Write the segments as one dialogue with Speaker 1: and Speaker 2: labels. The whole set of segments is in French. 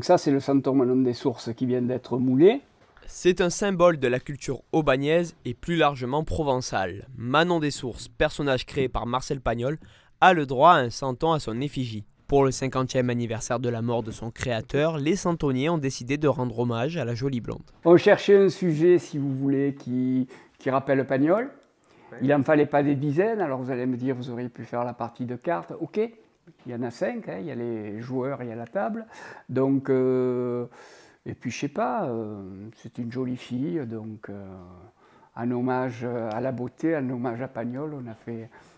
Speaker 1: Ça, c'est le santon Manon des Sources qui vient d'être moulé.
Speaker 2: C'est un symbole de la culture aubagnaise et plus largement provençale. Manon des Sources, personnage créé par Marcel Pagnol, a le droit à un santon à son effigie. Pour le 50e anniversaire de la mort de son créateur, les santonniers ont décidé de rendre hommage à la jolie blonde.
Speaker 1: On cherchait un sujet, si vous voulez, qui rappelle Pagnol. Il n'en fallait pas des dizaines, alors vous allez me dire, vous auriez pu faire la partie de cartes. Ok, il y en a 5, hein, il y a les joueurs, il y a la table. Donc, et puis je sais pas, c'est une jolie fille, donc en hommage à la beauté, en hommage à Pagnol,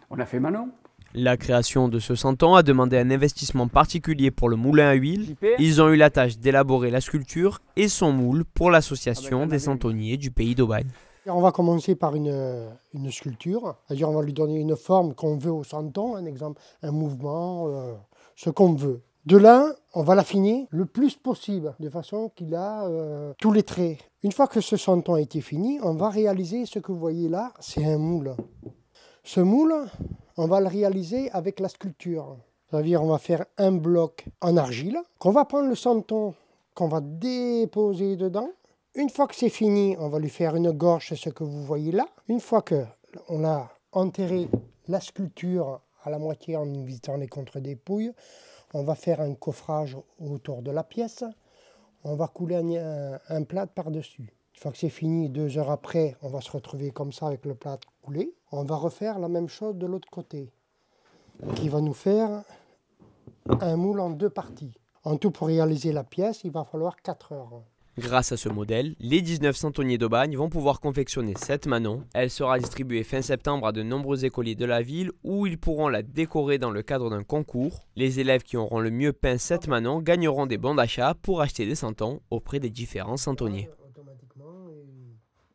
Speaker 1: on a fait Manon.
Speaker 2: La création de ce santon a demandé un investissement particulier pour le moulin à huile. Ils ont eu la tâche d'élaborer la sculpture et son moule pour l'association des santonniers du pays d'Aubagne.
Speaker 3: On va commencer par une sculpture, c'est-à-dire on va lui donner une forme qu'on veut au santon, un exemple, un mouvement, ce qu'on veut. De là, on va l'affiner le plus possible, de façon qu'il a tous les traits. Une fois que ce santon a été fini, on va réaliser ce que vous voyez là, c'est un moule. Ce moule, on va le réaliser avec la sculpture. C'est-à-dire on va faire un bloc en argile, qu'on va prendre le santon, qu'on va déposer dedans. Une fois que c'est fini, on va lui faire une gorge, c'est ce que vous voyez là. Une fois qu'on a enterré la sculpture à la moitié en visitant les contre-dépouilles, on va faire un coffrage autour de la pièce. On va couler un plâtre par-dessus. Une fois que c'est fini, 2 heures après, on va se retrouver comme ça avec le plâtre coulé. On va refaire la même chose de l'autre côté, qui va nous faire un moule en 2 parties. En tout, pour réaliser la pièce, il va falloir 4 heures.
Speaker 2: Grâce à ce modèle, les 19 santonniers d'Aubagne vont pouvoir confectionner cette Manon. Elle sera distribuée fin septembre à de nombreux écoliers de la ville où ils pourront la décorer dans le cadre d'un concours. Les élèves qui auront le mieux peint cette Manon gagneront des bons d'achat pour acheter des santons auprès des différents santonniers.